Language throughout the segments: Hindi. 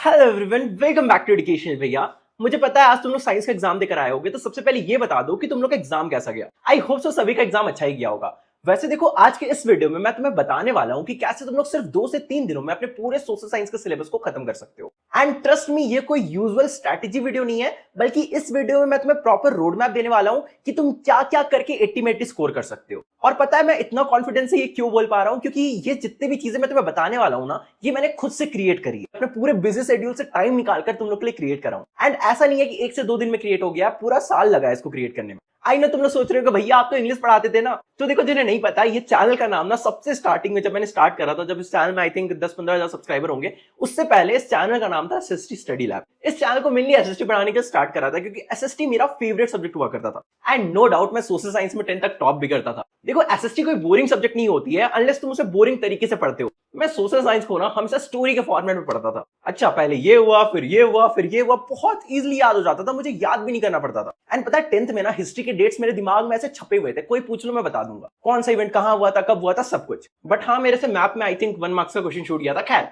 Hello everyone, welcome back to Education Bhaiya. मुझे पता है आज तुम लोग साइंस का एग्जाम देकर आए होगे, तो सबसे पहले ये बता दो कि तुम लोग का एग्जाम कैसा गया। आई होप सो सभी का एग्जाम अच्छा ही गया होगा। वैसे देखो, आज के इस वीडियो में मैं तुम्हें बताने वाला हूं कि कैसे तुम लोग सिर्फ 2 से 3 दिनों में अपने पूरे सोशल साइंस के सिलेबस को खत्म कर सकते हो। एंड ट्रस्ट मी, ये कोई यूजुअल स्ट्रैटेजी वीडियो नहीं है, बल्कि इस वीडियो में मैं तुम्हें प्रॉपर रोड मैप देने वाला हूं कि तुम क्या क्या करके 80 में 80 स्कोर कर सकते हो। और पता है मैं इतना कॉन्फिडेंस से ये क्यों बोल पा रहा हूं, क्योंकि ये जितने भी चीजें मैं तुम्हें बताने वाला हूं ना, ये मैंने खुद से क्रिएट करी है। अपने पूरे बिजी शेड्यूल से टाइम निकालकर तुम लोग के लिए क्रिएट कर रहा हूं। एंड ऐसा नहीं है कि 1 से 2 दिन में क्रिएट हो गया, पूरा साल लगा है इसको क्रिएट करने में। आई नो तुम लोग सोच रहे हो कि भैया आप तो इंग्लिश पढ़ाते थे ना। तो देखो, जिन्हें नहीं पता, ये चैनल का नाम ना सबसे स्टार्टिंग में जब मैंने स्टार्ट करा था, जब इस चैनल में आई थिंक 10-15 हजार सब्सक्राइबर होंगे, उससे पहले इस चैनल का नाम था एसएसटी स्टडी लैब। इस चैनल को मेनली एसएसटी पढ़ाने के लिए स्टार्ट करा था, क्योंकि एसएसटी मेरा फेवरेट सब्जेक्ट हुआ करता था। एंड नो डाउट मैं सोशल साइंस में 10 तक टॉप भी करता था। देखो, एसएसटी कोई बोरिंग सब्जेक्ट नहीं होती है अनलेस तुम उसे बोरिंग तरीके से पढ़ते हो। मैं सोशल साइंस को ना हमेशा स्टोरी के फॉर्मेट में पढ़ता था। अच्छा, पहले ये हुआ, फिर ये हुआ, फिर ये हुआ, बहुत इजीली याद हो जाता था, मुझे याद भी नहीं करना पड़ता था। एंड पता है 10th में ना हिस्ट्री के डेट्स मेरे दिमाग में ऐसे छपे हुए थे, कोई पूछ लो मैं बता दूंगा कौन सा इवेंट कहां हुआ था, कब हुआ था, सब कुछ। बट हाँ, मेरे से मैप में आई थिंक 1 मार्क्स का क्वेश्चन छूट गया था। खैर,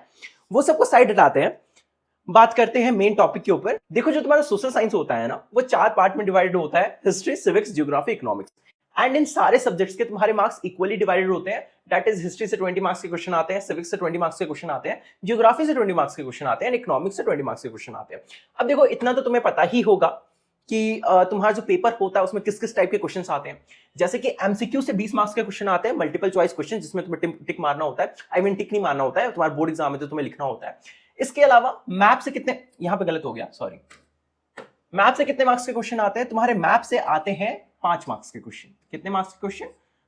वो सबको साइड हटाते हैं, बात करते हैं मेन टॉपिक के ऊपर। देखो, जो तुम्हारा सोशल साइंस होता है ना, वो 4 पार्ट में डिवाइडेड होता है: history, civics, geography, economics. And in सारे सब्जेक्ट्स के तुम्हारे मार्क्स इक्वली डिवाइडेड होते हैं। दैट इज, हिस्ट्री से 20 मार्क्स के क्वेश्चन आते हैं, सिविक्स से 20 मार्क्स के क्वेश्चन आते हैं, ज्योग्राफी से 20 मार्क्स के क्वेश्चन आते हैं, इकोनॉमिक्स से 20 मार्क्स के क्वेश्चन आते हैं। अब देखो, इतना तो तुम्हें पता ही होगा कि तुम्हारा जो पेपर होता है उसमें किस किस टाइप के क्वेश्चंस आते हैं। जैसे कि एमसीक्यू से 20 मार्क्स के क्वेश्चन आते हैं, मल्टीपल चॉइस क्वेश्चन, जिसमें तुम्हें टिक मारना होता है। आई मीन टिक नहीं मारना होता है, तुम्हारा बोर्ड एग्जाम में तो तुम्हें लिखना होता है। इसके अलावा मैप से कितने, यहां पे गलत हो गया, सॉरी। मैप से कितने मार्क्स के क्वेश्चन आते हैं? तुम्हारे मैप से आते हैं 5 मार्क्स के क्वेश्चन। कितने मार्क्स के क्वेश्चन?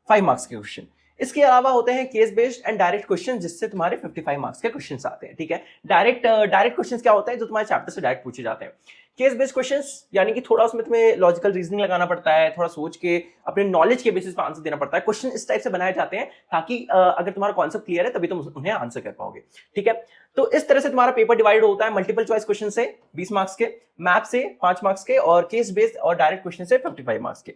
5 मार्क्स के क्वेश्चन। इसके अलावा होते हैं case based and direct question, जिससे तुम्हारे 55 मार्क्स के क्वेश्चंस आते हैं। ठीक है, डायरेक्ट क्वेश्चंस क्या होता है? जो तुम्हारे चैप्टर से डायरेक्ट पूछे जाते हैं। केस बेस्ड क्वेश्चंस यानी कि थोड़ा उसमें तुम्हें लॉजिकल रीजनिंग लगाना पड़ता है, थोड़ा सोच के अपने नॉलेज के बेसिस पर आंसर देना पड़ता है। क्वेश्चन इस टाइप से बनाए जाते हैं ताकि अगर तुम्हारा कॉन्सेप्ट क्लियर है तभी तुम उन्हें आंसर कर पाओगे। ठीक है, तो इस तरह से तुम्हारा पेपर डिवाइड होता है: मल्टीपल चॉइस क्वेश्चन से 20 मार्क्स के, मैप से 5 मार्क्स के, और केस बेस्ड और डायरेक्ट क्वेश्चन से 55 मार्क्स के।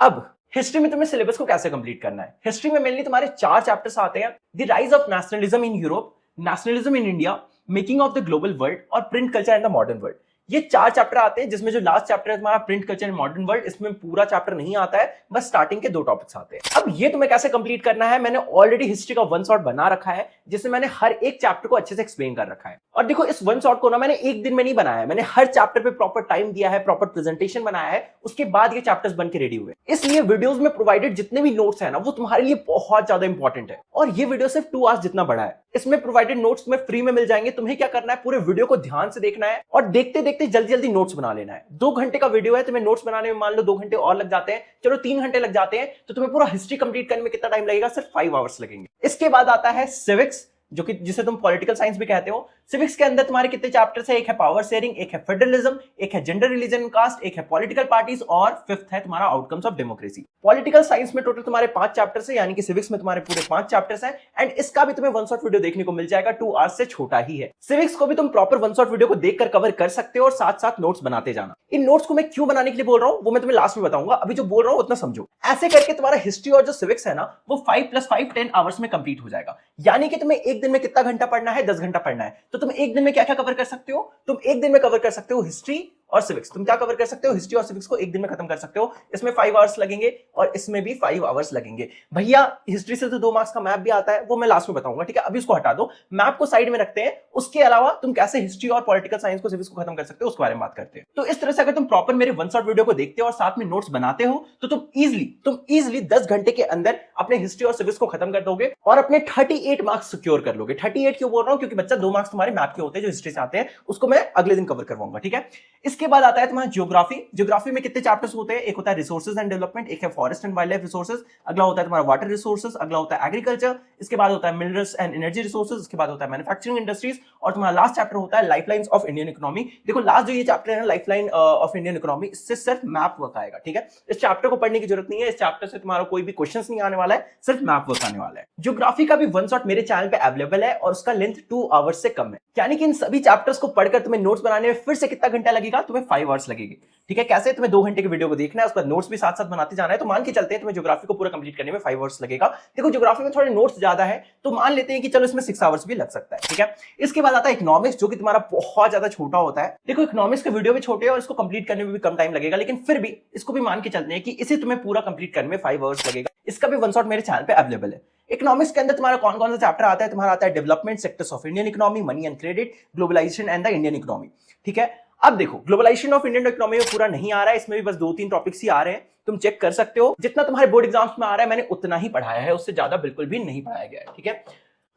अब हिस्ट्री में तुम्हें सिलेबस को कैसे कंप्लीट करना है? हिस्ट्री में मेनली तुम्हारे 4 चैप्टर्स आते हैं: the rise of nationalism in Europe, nationalism in India, making of the global world, और print culture and the modern world. ये 4 चैप्टर आते हैं, जिसमें जो लास्ट चैप्टर है तुम्हारा print culture and modern world, इसमें पूरा चैप्टर नहीं आता है, बस स्टार्टिंग के 2 टॉपिक्स आते हैं। अब ये तुम्हें कैसे कंप्लीट करना है, मैंने ऑलरेडी हिस्ट्री का 1 शॉट बना रखा है, जिसमें मैंने हर एक चैप्टर को अच्छे से एक्सप्लेन कर रखा है। और देखो, इस 1 शॉट को ना मैंने एक दिन में नहीं बनाया है, मैंने हर चैप्टर पे प्रॉपर टाइम दिया है, प्रॉपर प्रेजेंटेशन बनाया है, उसके बाद ये चैप्टर्स बन के रेडी हुए। इसलिए वीडियोस में प्रोवाइडेड जितने भी नोट्स है ना, वो तुम्हारे लिए बहुत ज्यादा इंपॉर्टेंट है। और ये वीडियो सिर्फ 2 आवर्स जितना बड़ा है। इसमें प्रोवाइडेड नोट्स तुम्हें फ्री में मिल जाएंगे। तुम्हें क्या करना है, पूरे वीडियो को ध्यान से देखना है और देखते देखते जल्दी जल्दी नोट्स बना लेना है। 2 घंटे का वीडियो है, तुम्हें नोट्स बनाने में मान लो 2 घंटे और लग जाते हैं, चलो 3 घंटे लग जाते हैं, तो तुम्हें पूरा हिस्ट्री कंप्लीट करने में कितना टाइम लगेगा? सिर्फ 5 आवर्स लगेंगे। इसके बाद आता है सिविक्स, जो कि जिसे तुम पॉलिटिकल साइंस भी कहते हो। सिविक्स के अंदर तुम्हारे कितने चैप्टर्स है? एक है पावर शेयरिंग, एक है फेडरलिज्म, एक है जेंडर, रिलीजन एंड कास्ट, एक है पॉलिटिकल पार्टीज, और 5th है तुम्हारा outcomes of democracy. Political science में टोटल तुम्हारे 5 चैप्टर्स है, यानी कि सिविक्स में तुम्हारे पूरे 5 चैप्टर्स हैं। एंड इसका भी तुम्हें 1 शॉट वीडियो देखने को मिल जाएगा, 2 आवर्स से छोटा ही है। सिविक्स को भी तुम प्रॉपर 1 शॉट वीडियो को देखकर कवर कर सकते हो, और साथ साथ नोट्स बनाते जाना। इन नोट्स को मैं क्यों बनाने के लिए बोल रहा हूं, वो मैं तुम्हें लास्ट में बताऊंगा। अभी जो बोल रहा हूं उतना समझो। ऐसे करके तुम्हारा हिस्ट्री और जो सिविक्स है ना, वो 5 + 5 10 आवर्स में कंप्लीट हो जाएगा। यानी कि तुम्हें एक दिन में कितना घंटा पढ़ना है? 10 घंटा पढ़ना है। तो तुम एक दिन में क्या क्या कवर कर सकते हो? तुम एक दिन में कवर कर सकते हो हिस्ट्री और सिविक्स। तुम क्या कवर कर सकते हो? हिस्ट्री और सिविक्स को एक दिन में खत्म कर सकते हो। इसमें 5 आवर्स लगेंगे और इसमें भी 5 आवर्स लगेंगे। भैया, हिस्ट्री से तो 2 मार्क्स का मैप भी आता है, वो मैं लास्ट में बताऊंगा। ठीक है, अभी उसको हटा दो, मैप को साइड में रखते हैं। उसके अलावा तुम कैसे हिस्ट्री और पॉलिटिकल साइंस को, सिविक्स को खत्म कर सकते हो, उसके बारे में बात करते हैं। तो इस तरह से अगर तुम प्रॉपर मेरे 1 शॉट वीडियो को देखते हो और साथ में नोट्स बनाते हो, तो तुम इजिली 10 घंटे के अंदर अपने हिस्ट्री और सिविक्स को खत्म कर दोगे और अपने 38 मार्क्स सिक्योर कर लोगे। 38 क्यों बोल रहा हूं? क्योंकि बच्चा 2 मार्क्स तुम्हारे मैप के होते हैं जो हिस्ट्री से आते हैं, उसको मैं अगले दिन कवर करवाऊंगा। ठीक है, इसके बाद आता है तुम्हारा ज्योग्राफी में कितने चैप्टर्स होते हैं? एक होता है रिसोर्सेज एंड डेवलपमेंट, एक है forest and wild life resources, अगला होता है तुम्हारा वाटर रिसोर्सेज, अगला होता है एग्रीकल्चर, इसके बाद होता है मिनरल्स एंड एनर्जी रिसोर्सेज, इसके बाद होता है मैन्युफैक्चरिंग इंडस्ट्रीज, और तुम्हारा लास्ट चैप्टर होता है लाइफलाइंस ऑफ इंडियन इकोनॉमी। देखो, लास्ट जो ये चैप्टर है ना, लाइफलाइन ऑफ इंडियन इकोनॉमी, इससे सिर्फ मैप वर्क आएगा। ठीक है, इस चैप्टर को पढ़ने की जरूरत नहीं है, इस चैप्टर से तुम्हारा कोई भी क्वेश्चन नहीं आने वाला है, सिर्फ मैप वर्क आने वाला है। ज्योग्राफी का भी 1 शॉट मेरे चैनल पे अवेलेबल है और उसका लेंथ 2 आवर्स से कम है। यानी कि इन सभी चैप्टर्स को पढ़कर तुम्हें नोट्स बनाने में फिर से कितना घंटा लगेगा? तुम्हें 5 आवर्स लगेगी। ठीक है, कैसे? तुम्हें 2 घंटे की वीडियो को देखना है, उसके बाद नोट्स भी साथ साथ बनाते जाना है। तो मान के चलते हैं तुम्हें ज्योग्राफी को पूरा कंप्लीट करने में 5 आवर्स लगेगा। देखो ज्योग्राफी में थोड़े नोट्स ज्यादा है, तो मान लेते हैं कि चलो इसमें 6 आवर्स भी लग सकता है। ठीक है, इसके बाद आता है इकोनॉमिक्स, जो कि तुम्हारा बहुत ज्यादा छोटा होता है। देखो इकोनॉमिक्स के वीडियो भी छोटे हैं और इसको कंप्लीट करने में भी कम टाइम लगेगा, लेकिन फिर भी इसको भी मान के चलते हैं कि इसे तुम्हें पूरा कंप्लीट करने में 5 आवर्स लगेगा। इसका भी वन शॉट मेरे चैनल पे अवेलेबल है। इकोनॉमिक्स के अंदर तुम्हारा कौन कौन सा चैप्टर आता है? तुम्हारा आता है development sectors of Indian economy, money and credit, globalization and the Indian economy. ठीक है, अब देखो ग्लोबलाइजेशन ऑफ इंडियन इकोनॉमी में पूरा नहीं आ रहा है, इसमें भी बस 2-3 टॉपिक्स ही आ रहे हैं, तुम चेक कर सकते हो। जितना तुम्हारे बोर्ड एग्जाम्स में आ रहा है मैंने उतना ही पढ़ाया है, उससे ज्यादा बिल्कुल भी नहीं पढ़ाया गया है। ठीक है,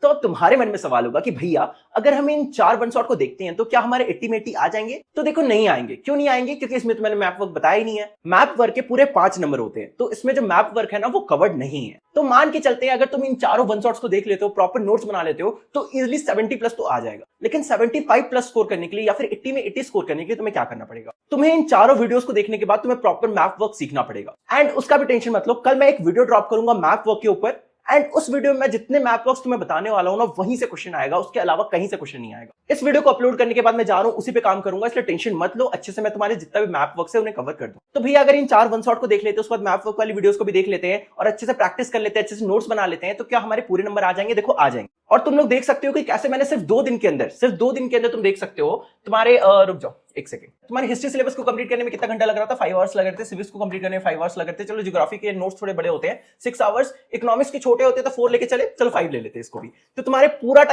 तो अब तुम्हारे मन में सवाल होगा कि भैया अगर हम इन 4 वन शॉट को देखते हैं तो क्या हमारे 80 आ जाएंगे? तो देखो नहीं आएंगे। क्यों नहीं आएंगे? क्योंकि इसमें तो मैंने मैप वर्क बताया ही नहीं है। मैप वर्क के पूरे 5 नंबर होते हैं, तो इसमें जो मैप वर्क है ना वो कवर्ड नहीं है। तो मान के चलते हैं अगर तुम इन चारों वन शॉट्स को देख लेते हो, प्रॉपर नोट्स बना लेते हो, तो इजिली 70+ तो आ जाएगा। लेकिन 75+ स्कोर करने के लिए या फिर 80 में 80 स्कोर करने के लिए तुम्हें क्या करना पड़ेगा? तुम्हें इन चारों वीडियोस को देखने के बाद तुम्हें प्रॉपर मैप वर्क सीखना पड़ेगा। एंड उसका भी टेंशन मत लो, कल मैं एक वीडियो ड्रॉप करूंगा मैप वर्क के ऊपर, एंड उस वीडियो में मैं जितने मैप वर्क्स तुम्हें बताने वाला हूं ना वहीं से क्वेश्चन आएगा, उसके अलावा कहीं से क्वेश्चन नहीं आएगा। इस वीडियो को अपलोड करने के बाद मैं जा रहा हूं उसी पे काम करूंगा, इसलिए टेंशन मत लो, अच्छे से मैं तुम्हारे जितना भी मैप वर्क्स है उन्हें कवर कर दूं। तो भैया अगर इन 4 वन शॉट को देख लेते हैं, उसके बाद मैप वर्क वाली वीडियोस को भी देख लेते हैं और अच्छे से प्रैक्टिस कर लेते हैं, अच्छे से नोट्स बना लेते हैं, तो क्या हमारे पूरे नंबर आ जाएंगे? देखो आ जाएंगे। और तुम लोग देख सकते हो कि कैसे मैंने सिर्फ 2 दिन के अंदर तुम देख सकते हो तुम्हारे रुक जाओ एक सेकंड, तुम्हारे हिस्ट्री सिलेबस को कंप्लीट करने में कितना घंटा लग रहा था? 5 आवर्स लग रहे थे। सिविक्स को कंप्लीट करने में 5 आवर्स लग रहे थे। चलो ज्योग्राफी के नोट्स थोड़े बड़े होते हैं, 6 आवर्स। इकोनॉमिक्स के छोटे होते हैं तो 4 लेके चले, चलो 5 ले लेते हैं इसको भी। तो तुम्हारा पूरा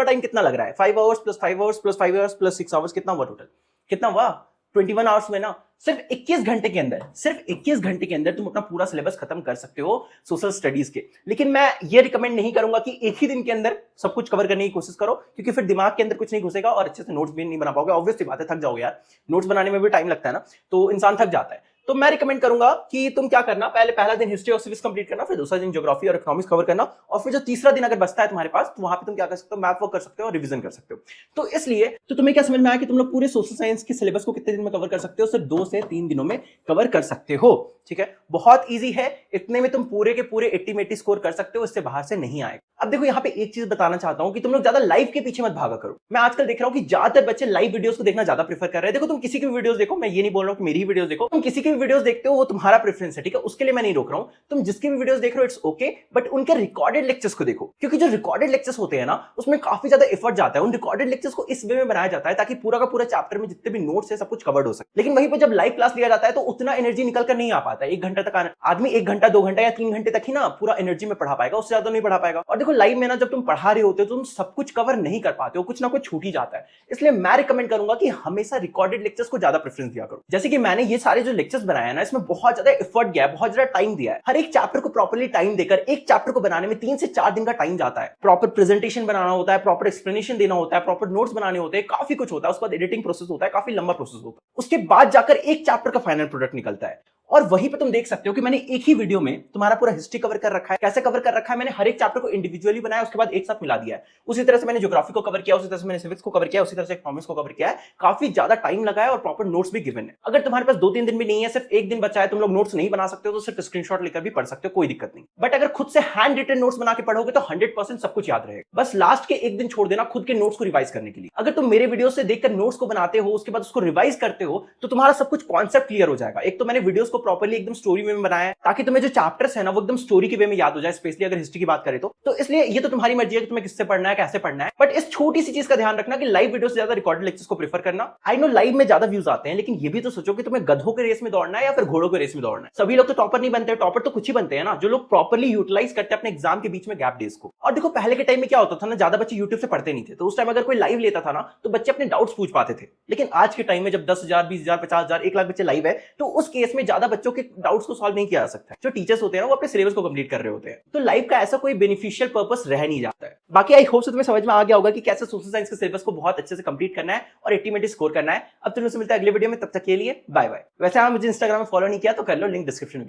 टाइम कितना लग रहा है? 5 hours plus 5 hours plus 5 hours plus 6 hours, कितना हुआ टोटल? कितना हुआ? 21 आवर्स में ना। सिर्फ 21 घंटे के अंदर तुम अपना पूरा सिलेबस खत्म कर सकते हो सोशल स्टडीज के। लेकिन मैं ये रिकमेंड नहीं करूंगा कि एक ही दिन के अंदर सब कुछ कवर करने की कोशिश करो, क्योंकि फिर दिमाग के अंदर कुछ नहीं घुसेगा और अच्छे से नोट्स भी नहीं बना पाओगे। ऑब्वियसली बात है, थक जाओगे यार, नोट्स बनाने में भी टाइम लगता है ना, तो इंसान थक जाता है। तो मैं रिकमेंड करूंगा कि तुम क्या करना, पहला दिन हिस्ट्री और सिविक्स कंप्लीट करना, फिर दूसरा दिन ज्योग्राफी और इकोनॉमिक्स कवर करना, और फिर जो तीसरा दिन अगर बचता है तुम्हारे पास, तो वहां पे तुम क्या कर सकते हो? मैप वर्क कर सकते हो और रिवीजन कर सकते हो। तो इसलिए तो तुम्हें क्या समझ में आया कि तुम लोग पूरे सोशल साइंस के सिलेबस को कितने दिन में कवर कर सकते हो? सिर्फ 2 से 3 दिनों में कवर कर सकते हो। ठीक है, बहुत ईजी है, इतने में तुम पूरे के पूरे 80 में 80 स्कोर कर सकते हो, इससे बाहर से नहीं आएगा। अब देखो यहाँ पे एक चीज बताना चाहता हूं कि तुम लोग ज्यादा लाइव के पीछे मत भागा करो। मैं आजकल देख रहा हूं कि ज्यादातर बच्चे लाइव वीडियोस को देखना ज्यादा प्रेफर कर रहे हैं। देखो तुम किसी की भी वीडियोस देखो, मैं ये नहीं बोल रहा हूं कि मेरी वीडियोस देखो, तुम किसी की भी वीडियोस देखते हो वो तुम्हारा प्रेफरेंस है। ठीक है, उसके लिए मैं नहीं रोक रहा हूं, तुम जिसकी भी वीडियोस देख रहे हो इट्स ओके, बट उनके रिकॉर्डेड लेक्चर्स को देखो, क्योंकि जो रिकॉर्डेड लेक्चर्स होते हैं ना उसमें काफी ज्यादा एफर्ट जाता है। उन रिकॉर्डेड लेक्चर्स को इस वे में बनाया जाता है ताकि पूरा का पूरा चैप्टर में जितने भी नोट्स है सब कुछ कवर्ड हो सके। लेकिन वहीं पर जब लाइव क्लास लिया जाता है तो उतना एनर्जी निकल कर नहीं आ पाता है। 1 घंटा तक आदमी 1 घंटा 2 घंटा या 3 घंटे तक ही ना पूरा एनर्जी में पढ़ा पाएगा, उससे ज्यादा नहीं पढ़ा पाएगा। और देखो लाइव में ना जब तुम पढ़ा रहे होते हो तो तुम सब कुछ कवर नहीं कर पाते हो, कुछ ना कुछ छूट ही जाता है। इसलिए मैं रिकमेंड करूंगा कि हमेशा रिकॉर्डेड लेक्चर्स को ज्यादा प्रेफरेंस दिया करो। जैसे कि मैंने ये सारे जो लेक्चर्स बनाए हैं ना, इसमें बहुत ज्यादा एफर्ट गया है, बहुत ज्यादा टाइम दिया है। हर एक चैप्टर को प्रॉपर्ली टाइम देकर एक चैप्टर को बनाने में 3 से 4 दिन का टाइम जाता है। प्रॉपर प्रेजेंटेशन बनाना होता है, प्रॉपर एक्सप्लेनेशन देना होता है, प्रॉपर नोट्स बनाने होते हैं, काफी कुछ होता है। उसके बाद एडिटिंग प्रोसेस होता है, काफी लंबा प्रोसेस होता है। उसके बाद जाकर एक चैप्टर का फाइनल प्रोडक्ट निकलता है। और वहीं पे तुम देख सकते हो कि मैंने एक ही वीडियो में तुम्हारा पूरा हिस्ट्री कवर कर रखा है। कैसे कवर कर रखा है? मैंने हर एक चैप्टर को इंडिविजुअली बनाया, उसके बाद एक साथ मिला दिया है। उसी तरह से मैंने ज्योग्राफी को कवर किया, उसी तरह से मैंने सिविक्स को कवर किया, उसी तरह से इकोनॉमिक्स को कवर किया है। काफी ज्यादा टाइम लगा है और प्रॉपर नोट्स भी गिवन है। अगर तुम्हारे पास 2-3 दिन भी नहीं है, सिर्फ 1 दिन बचा है, तुम लोग नोट्स नहीं बना सकते हो तो सिर्फ स्क्रीनशॉट लेकर भी पढ़ सकते हो, कोई दिक्कत नहीं। बट अगर खुद से हैंड रिटन नोट्स बना के पढ़ोगे तो 100% सब कुछ याद रहेगा। बस लास्ट के 1 दिन छोड़ देना खुद के नोट्स को रिवाइज करने के लिए। अगर तुम मेरे वीडियो से देखकर नोट्स को बनाते हो, उसके बाद उसको रिवाइज करते हो, तो तुम्हारा सब कुछ कॉन्सेप्ट क्लियर हो जाएगा। एक तो मैंने वीडियोस को प्रॉपर्ली एकदम स्टोरी वे में बनाया है ताकि तुम्हें जो चैप्टर्स है ना वो एकदम स्टोरी के वे में याद हो जाए, स्पेशली अगर हिस्ट्री की बात करें तो इसलिए ये तो तुम्हारी मर्जी है कि तुम्हें किससे पढ़ना है, कैसे पढ़ना है। बट इस छोटी सी चीज का ध्यान रखना कि लाइव वीडियो से ज्यादा रिकॉर्डेड लेक्चर्स को प्रेफर करना। आई नो लाइव में ज्यादा व्यूज आते हैं, लेकिन ये भी तो सोचो कि तुम्हें गधों के रेस में दौड़ना है या फिर घोड़ों के रेस में दौड़ना है। सभी लोग तो टॉपर नहीं बनते, टॉपर तो कुछ ही बनते हैं ना, जो लोग प्रॉपर्ली यूटिलाइज करते हैं अपने एग्जाम के बीच में गैप डेज को। और देखो पहले के टाइम में क्या होता था ना, ज्यादा बच्चे यूट्यूब से पढ़ते नहीं थे, तो उस टाइम अगर कोई लाइव लेता था ना तो बच्चे अपने डाउट्स पूछ पाते थे। लेकिन आज के टाइम में जब 10,000, 20,000, 50,000, 1 लाख बच्चे लाइव है, तो उस केस में ज्यादा बच्चों के डाउट्स को सॉल्व नहीं किया जा सकता। जो टीचर्स होते हैं ना वो अपने सिलेबस को कंप्लीट कर रहे होते हैं, तो लाइव का ऐसा कोई बेनिफिशियल पर्पस रह नहीं जाता है। बाकी आई होप से तुम्हें समझ में आ गया होगा कि कैसे सोशल साइंस के सिलेबस को बहुत अच्छे से कंप्लीट करना है और 80 में स्कोर करना है। अब तुम लोग से मिलता है अगले वीडियो में, तब तक के लिए बाय बाय। वैसे आप मुझे इंस्टाग्राम में फॉलो नहीं किया तो कर लो, लिंक डिस्क्रिप्शन में।